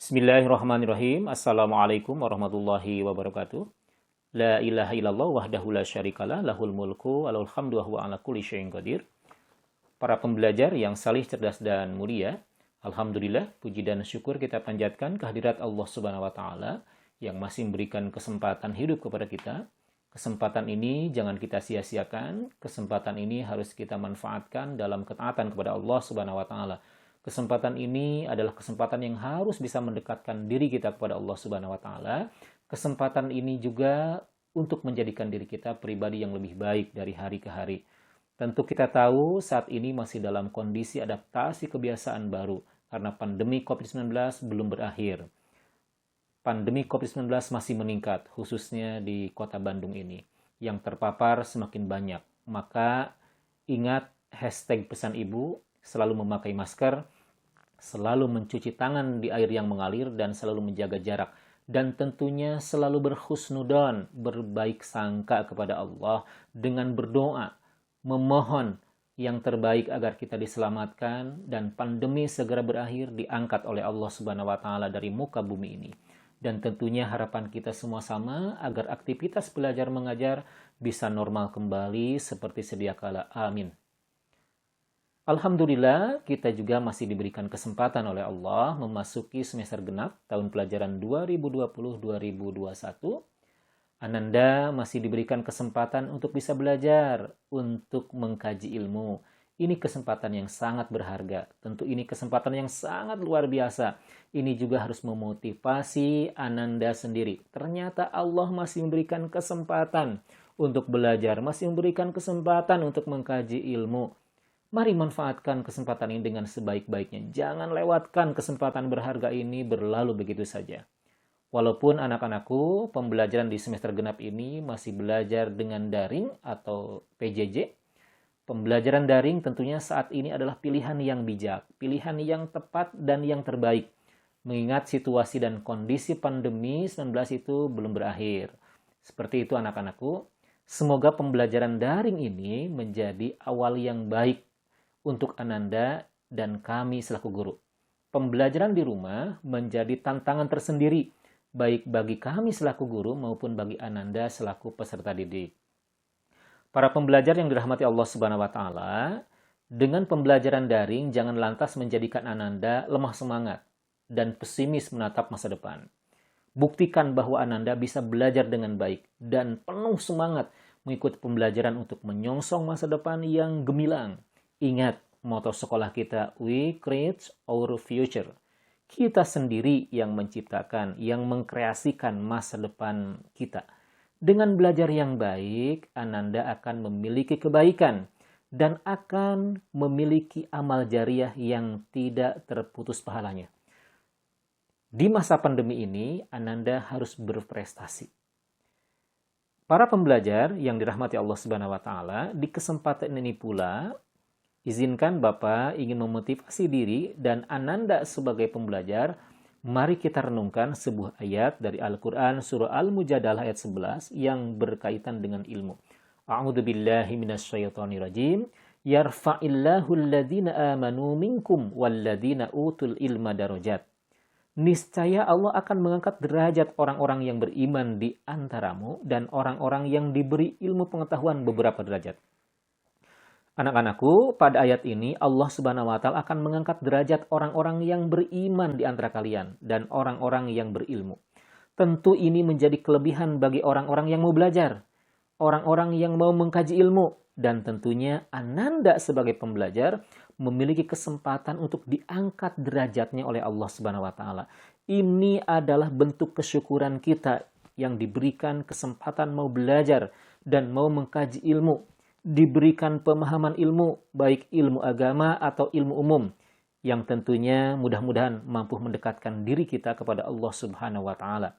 Bismillahirrahmanirrahim. Assalamualaikum warahmatullahi wabarakatuh. La ilaha illallah wahdahu la syarikalah lahul mulku wa lahul hamdu wa huwa ala kulli syai'in qadir. Para pembelajar yang salih, cerdas dan mulia, alhamdulillah puji dan syukur kita panjatkan kehadirat Allah Subhanahu wa taala yang masih memberikan kesempatan hidup kepada kita. Kesempatan ini jangan kita sia-siakan. Kesempatan ini harus kita manfaatkan dalam ketaatan kepada Allah Subhanahu wa taala. Kesempatan ini adalah kesempatan yang harus bisa mendekatkan diri kita kepada Allah Subhanahu wa taala. Kesempatan ini juga untuk menjadikan diri kita pribadi yang lebih baik dari hari ke hari. Tentu kita tahu saat ini masih dalam kondisi adaptasi kebiasaan baru karena pandemi COVID-19 belum berakhir. Pandemi COVID-19 masih meningkat, khususnya di kota Bandung ini. Yang terpapar semakin banyak. Maka ingat hashtag pesan ibu, selalu memakai masker, selalu mencuci tangan di air yang mengalir, dan selalu menjaga jarak. Dan tentunya selalu berhusnudon, berbaik sangka kepada Allah dengan berdoa, memohon yang terbaik agar kita diselamatkan dan pandemi segera berakhir, diangkat oleh Allah Subhanahu wa taala dari muka bumi ini. Dan tentunya harapan kita semua sama agar aktivitas belajar mengajar bisa normal kembali seperti sedia kala. Amin. Alhamdulillah, kita juga masih diberikan kesempatan oleh Allah memasuki semester genap tahun pelajaran 2020-2021. Ananda masih diberikan kesempatan untuk bisa belajar, untuk mengkaji ilmu. Ini kesempatan yang sangat berharga. Tentu ini kesempatan yang sangat luar biasa. Ini juga harus memotivasi Ananda sendiri. Ternyata Allah masih memberikan kesempatan untuk belajar, masih memberikan kesempatan untuk mengkaji ilmu. Mari manfaatkan kesempatan ini dengan sebaik-baiknya. Jangan lewatkan kesempatan berharga ini berlalu begitu saja. Walaupun anak-anakku pembelajaran di semester genap ini masih belajar dengan daring atau PJJ, pembelajaran daring tentunya saat ini adalah pilihan yang bijak, pilihan yang tepat dan yang terbaik. Mengingat situasi dan kondisi pandemi 19 itu belum berakhir. Seperti itu anak-anakku, semoga pembelajaran daring ini menjadi awal yang baik untuk Ananda dan kami selaku guru. Pembelajaran di rumah menjadi tantangan tersendiri, baik bagi kami selaku guru maupun bagi Ananda selaku peserta didik. Para pembelajar yang dirahmati Allah Subhanahu wa taala, dengan pembelajaran daring jangan lantas menjadikan Ananda lemah semangat dan pesimis menatap masa depan. Buktikan bahwa Ananda bisa belajar dengan baik dan penuh semangat mengikuti pembelajaran untuk menyongsong masa depan yang gemilang. Ingat, moto sekolah kita, we create our future. Kita sendiri yang menciptakan, yang mengkreasikan masa depan kita. Dengan belajar yang baik, Ananda akan memiliki kebaikan dan akan memiliki amal jariah yang tidak terputus pahalanya. Di masa pandemi ini, Ananda harus berprestasi. Para pembelajar yang dirahmati Allah Subhanahu wa taala, di kesempatan ini pula izinkan Bapak ingin memotivasi diri dan Ananda sebagai pembelajar. Mari kita renungkan sebuah ayat dari Al-Quran surah Al-Mujadalah ayat 11 yang berkaitan dengan ilmu. A'udzu billahi minasyaitonir rajim. Yarfa'illahu alladhina amanu minkum walladhina utul ilma darajat. Niscaya Allah akan mengangkat derajat orang-orang yang beriman di antaramu dan orang-orang yang diberi ilmu pengetahuan beberapa derajat. Anak-anakku, pada ayat ini Allah Subhanahu wa taala akan mengangkat derajat orang-orang yang beriman di antara kalian dan orang-orang yang berilmu. Tentu ini menjadi kelebihan bagi orang-orang yang mau belajar, orang-orang yang mau mengkaji ilmu, dan tentunya Ananda sebagai pembelajar memiliki kesempatan untuk diangkat derajatnya oleh Allah Subhanahu wa taala. Ini adalah bentuk kesyukuran kita yang diberikan kesempatan mau belajar dan mau mengkaji ilmu. Diberikan pemahaman ilmu, baik ilmu agama atau ilmu umum, yang tentunya mudah-mudahan mampu mendekatkan diri kita kepada Allah Subhanahu wa taala.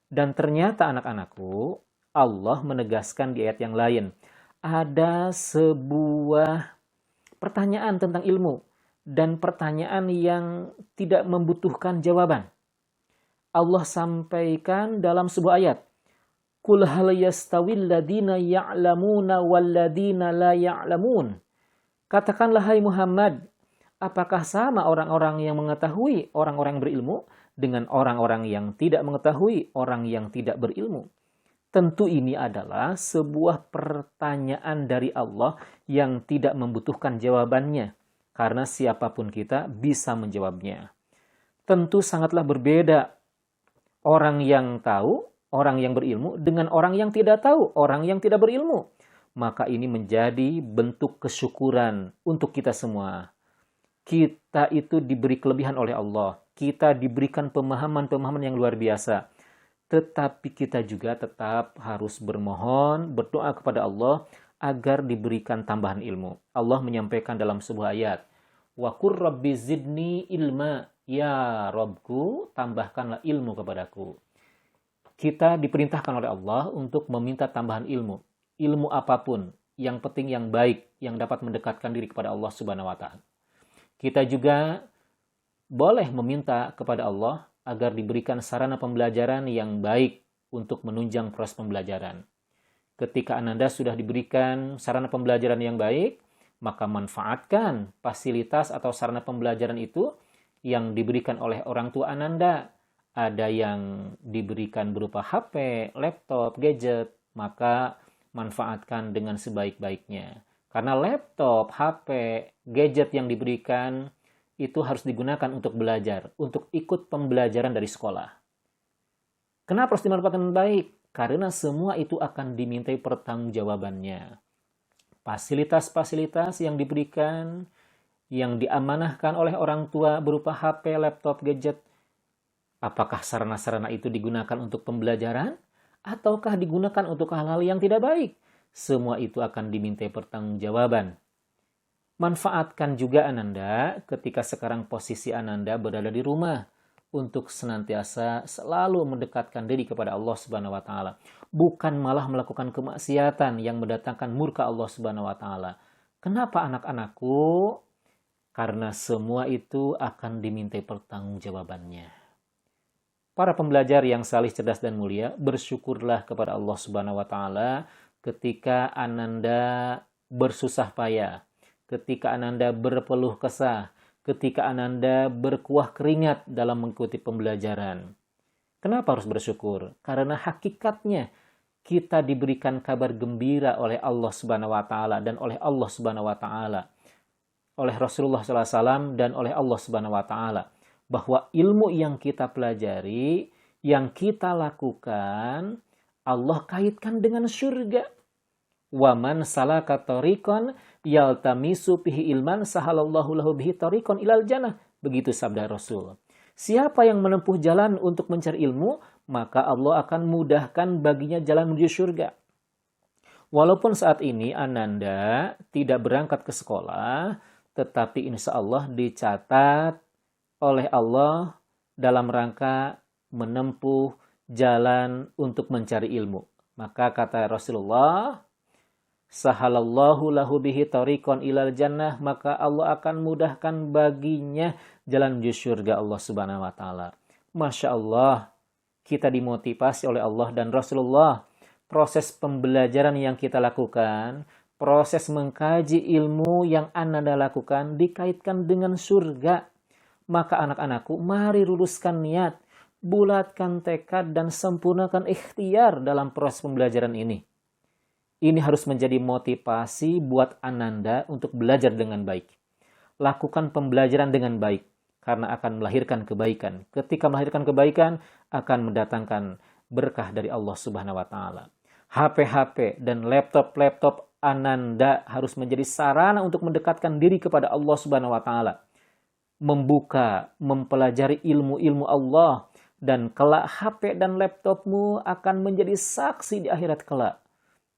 Dan ternyata anak-anakku, Allah menegaskan di ayat yang lain, ada sebuah pertanyaan tentang ilmu dan pertanyaan yang tidak membutuhkan jawaban. Allah sampaikan dalam sebuah ayat, Qul hal yastawil ladina ya'lamuna wal ladina la ya'lamun. Katakanlah hai Muhammad, apakah sama orang-orang yang mengetahui, orang-orang berilmu, dengan orang-orang yang tidak mengetahui, orang yang tidak berilmu? Tentu ini adalah sebuah pertanyaan dari Allah yang tidak membutuhkan jawabannya, karena siapapun kita bisa menjawabnya. Tentu sangatlah berbeda orang yang tahu, orang yang berilmu, dengan orang yang tidak tahu, orang yang tidak berilmu. Maka ini menjadi bentuk kesyukuran untuk kita semua. Kita itu diberi kelebihan oleh Allah. Kita diberikan pemahaman-pemahaman yang luar biasa. Tetapi kita juga tetap harus bermohon, berdoa kepada Allah agar diberikan tambahan ilmu. Allah menyampaikan dalam sebuah ayat, "Wa qur rabbi zidni ilma." Ya Rabbku, tambahkanlah ilmu kepadaku. Kita diperintahkan oleh Allah untuk meminta tambahan ilmu. Ilmu apapun, yang penting yang baik, yang dapat mendekatkan diri kepada Allah Subhanahu wa Ta'ala. Kita juga boleh meminta kepada Allah agar diberikan sarana pembelajaran yang baik untuk menunjang proses pembelajaran. Ketika Ananda sudah diberikan sarana pembelajaran yang baik, maka manfaatkan fasilitas atau sarana pembelajaran itu yang diberikan oleh orang tua Ananda. Ada yang diberikan berupa HP, laptop, gadget, maka manfaatkan dengan sebaik-baiknya. Karena laptop, HP, gadget yang diberikan itu harus digunakan untuk belajar, untuk ikut pembelajaran dari sekolah. Kenapa harus dimanfaatkan dengan baik? Karena semua itu akan dimintai pertanggungjawabannya. Fasilitas-fasilitas yang diberikan, yang diamanahkan oleh orang tua berupa HP, laptop, gadget, apakah sarana-sarana itu digunakan untuk pembelajaran ataukah digunakan untuk hal-hal yang tidak baik? Semua itu akan dimintai pertanggungjawaban. Manfaatkan juga Ananda ketika sekarang posisi Ananda berada di rumah untuk senantiasa selalu mendekatkan diri kepada Allah Subhanahu wa Ta'ala, bukan malah melakukan kemaksiatan yang mendatangkan murka Allah Subhanahu wa Ta'ala. Kenapa anak-anakku? Karena semua itu akan dimintai pertanggungjawabannya. Para pembelajar yang salih, cerdas, dan mulia, bersyukurlah kepada Allah Subhanahu wa Ta'ala ketika Ananda bersusah payah, ketika Ananda berpeluh kesah, ketika Ananda berkuah keringat dalam mengikuti pembelajaran. Kenapa harus bersyukur? Karena hakikatnya kita diberikan kabar gembira oleh Allah Subhanahu wa Ta'ala dan oleh Allah Subhanahu wa Ta'ala, oleh Rasulullah SAW dan oleh Allah Subhanahu wa Ta'ala, bahwa ilmu yang kita pelajari, yang kita lakukan, Allah kaitkan dengan surga. Wa man salaka tariqan yaltamisu bihi ilman sahalallahu lahu bihi tariqan ilal jannah. Begitu sabda Rasul. Siapa yang menempuh jalan untuk mencari ilmu, maka Allah akan mudahkan baginya jalan menuju surga. Walaupun saat ini Ananda tidak berangkat ke sekolah, tetapi insya Allah dicatat oleh Allah dalam rangka menempuh jalan untuk mencari ilmu. Maka kata Rasulullah, sahalallahu lahu bihi tariqan ilal jannah, maka Allah akan mudahkan baginya jalan menuju surga Allah Subhanahu wa Ta'ala. Masya Allah, kita dimotivasi oleh Allah dan Rasulullah. Proses pembelajaran yang kita lakukan, proses mengkaji ilmu yang Ananda lakukan dikaitkan dengan surga. Maka anak-anakku, mari luluskan niat, bulatkan tekad dan sempurnakan ikhtiar dalam proses pembelajaran ini. Ini harus menjadi motivasi buat Ananda untuk belajar dengan baik. Lakukan pembelajaran dengan baik, karena akan melahirkan kebaikan. Ketika melahirkan kebaikan, akan mendatangkan berkah dari Allah Subhanahu wa Ta'ala. HP-HP dan laptop-laptop Ananda harus menjadi sarana untuk mendekatkan diri kepada Allah Subhanahu wa Ta'ala. Membuka, mempelajari ilmu-ilmu Allah, dan kelak HP dan laptopmu akan menjadi saksi di akhirat kelak.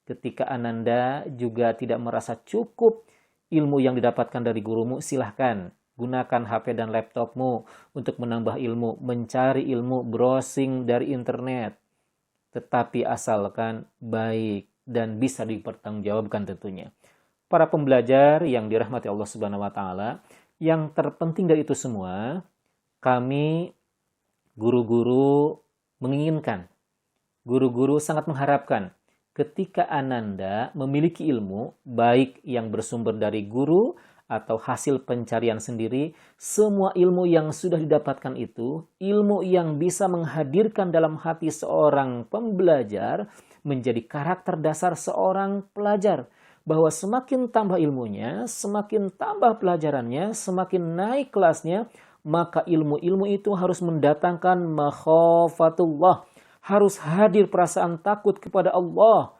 Ketika Ananda juga tidak merasa cukup ilmu yang didapatkan dari gurumu, silahkan gunakan HP dan laptopmu untuk menambah ilmu, mencari ilmu, browsing dari internet. Tetapi asalkan baik dan bisa dipertanggungjawabkan tentunya. Para pembelajar yang dirahmati Allah Subhanahu wa Ta'ala, yang terpenting dari itu semua, kami guru-guru menginginkan, guru-guru sangat mengharapkan ketika Ananda memiliki ilmu, baik yang bersumber dari guru atau hasil pencarian sendiri, semua ilmu yang sudah didapatkan itu, ilmu yang bisa menghadirkan dalam hati seorang pembelajar menjadi karakter dasar seorang pelajar. Bahwa semakin tambah ilmunya, semakin tambah pelajarannya, semakin naik kelasnya, maka ilmu-ilmu itu harus mendatangkan makhafatullah. Harus hadir perasaan takut kepada Allah.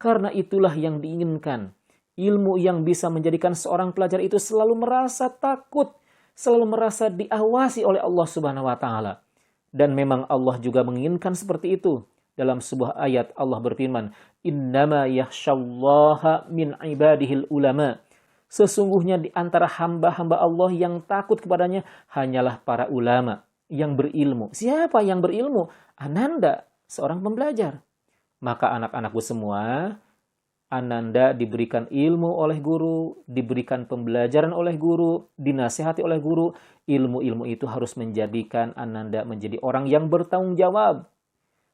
Karena itulah yang diinginkan. Ilmu yang bisa menjadikan seorang pelajar itu selalu merasa takut, selalu merasa diawasi oleh Allah Subhanahu wa taala. Dan memang Allah juga menginginkan seperti itu. Dalam sebuah ayat Allah berfirman, "Innama yakhsyallaha min ibadihil ulama." Sesungguhnya di antara hamba-hamba Allah yang takut kepadanya hanyalah para ulama yang berilmu. Siapa yang berilmu? Ananda, seorang pembelajar. Maka anak-anakku semua, Ananda diberikan ilmu oleh guru, diberikan pembelajaran oleh guru, dinasihati oleh guru. Ilmu-ilmu itu harus menjadikan Ananda menjadi orang yang bertanggung jawab.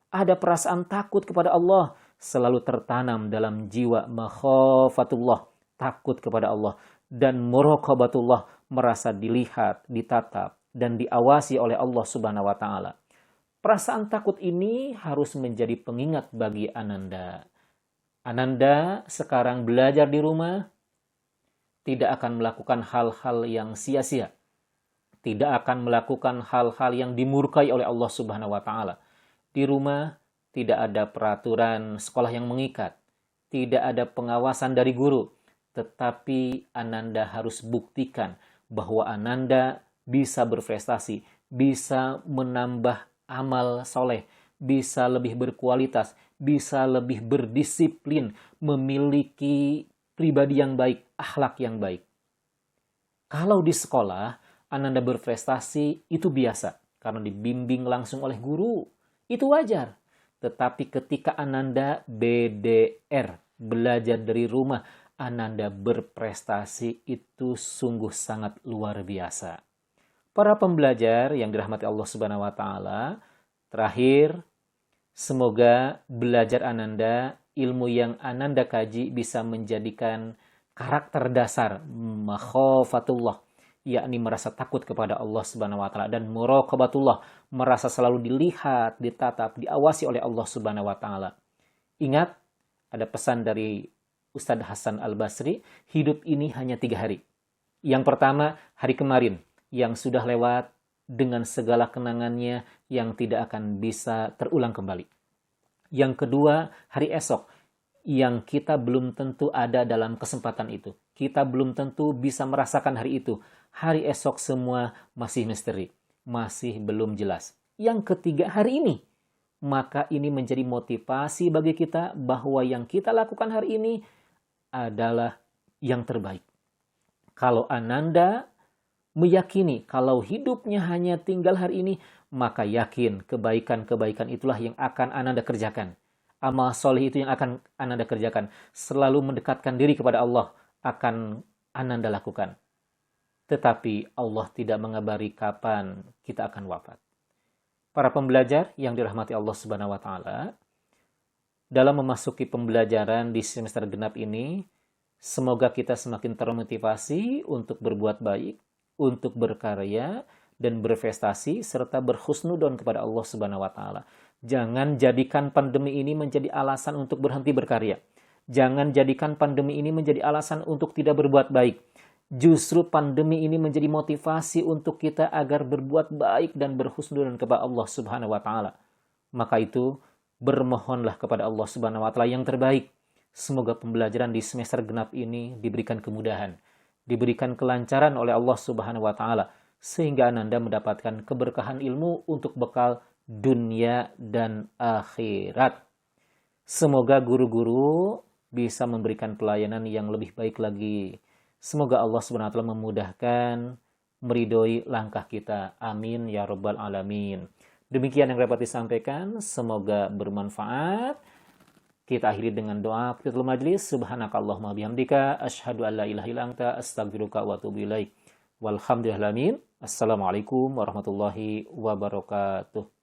Ada perasaan takut kepada Allah selalu tertanam dalam jiwa makhafatullah, takut kepada Allah, dan muraqabatullah, merasa dilihat, ditatap, dan diawasi oleh Allah Subhanahu wa taala. Perasaan takut ini harus menjadi pengingat bagi Ananda. Ananda sekarang belajar di rumah, tidak akan melakukan hal-hal yang sia-sia. Tidak akan melakukan hal-hal yang dimurkai oleh Allah Subhanahu wa taala. Di rumah tidak ada peraturan sekolah yang mengikat, tidak ada pengawasan dari guru, tetapi Ananda harus buktikan bahwa Ananda bisa berprestasi, bisa menambah amal soleh, bisa lebih berkualitas, bisa lebih berdisiplin, memiliki pribadi yang baik, akhlak yang baik. Kalau di sekolah Ananda berprestasi itu biasa, karena dibimbing langsung oleh guru. Itu wajar. Tetapi ketika Ananda BDR, belajar dari rumah, Ananda berprestasi, itu sungguh sangat luar biasa. Para pembelajar yang dirahmati Allah Subhanahu wa taala, terakhir, semoga belajar Ananda, ilmu yang Ananda kaji bisa menjadikan karakter dasar makhafatullah, yakni merasa takut kepada Allah Subhanahu wa taala, dan muraqabatullah, merasa selalu dilihat, ditatap, diawasi oleh Allah Subhanahu wa taala. Ingat, ada pesan dari Ustadz Hasan Al-Basri, hidup ini hanya 3 hari. Yang pertama, hari kemarin yang sudah lewat dengan segala kenangannya yang tidak akan bisa terulang kembali. Yang kedua, hari esok yang kita belum tentu ada dalam kesempatan itu. Kita belum tentu bisa merasakan hari itu. Hari esok semua masih misteri, masih belum jelas. Yang ketiga, hari ini. Maka ini menjadi motivasi bagi kita bahwa yang kita lakukan hari ini adalah yang terbaik. Kalau Ananda meyakini kalau hidupnya hanya tinggal hari ini, maka yakin kebaikan-kebaikan itulah yang akan Ananda kerjakan. Amal soleh itu yang akan Ananda kerjakan. Selalu mendekatkan diri kepada Allah akan Ananda lakukan. Tetapi Allah tidak mengabari kapan kita akan wafat. Para pembelajar yang dirahmati Allah Subhanahu wa taala, dalam memasuki pembelajaran di semester genap ini, semoga kita semakin termotivasi untuk berbuat baik, untuk berkarya dan berprestasi serta berhusnudon kepada Allah Subhanahu wa taala. Jangan jadikan pandemi ini menjadi alasan untuk berhenti berkarya. Jangan jadikan pandemi ini menjadi alasan untuk tidak berbuat baik. Justru pandemi ini menjadi motivasi untuk kita agar berbuat baik dan berhusnudon kepada Allah Subhanahu wa taala. Maka itu, bermohonlah kepada Allah Subhanahu wa taala yang terbaik. Semoga pembelajaran di semester genap ini diberikan kemudahan, diberikan kelancaran oleh Allah Subhanahu wa taala, sehingga Ananda mendapatkan keberkahan ilmu untuk bekal dunia dan akhirat. Semoga guru-guru bisa memberikan pelayanan yang lebih baik lagi. Semoga Allah Subhanahu wa taala memudahkan, meridhoi langkah kita. Amin ya rabbal alamin. Demikian yang dapat disampaikan, semoga bermanfaat. Kita akhiri dengan doa qiyamul majlis. Subhanakallahumma bihamdika asyhadu an la ilaha illa anta astaghfiruka wa atubu ilaik. Walhamdulillahil alamin. Assalamualaikum warahmatullahi wabarakatuh.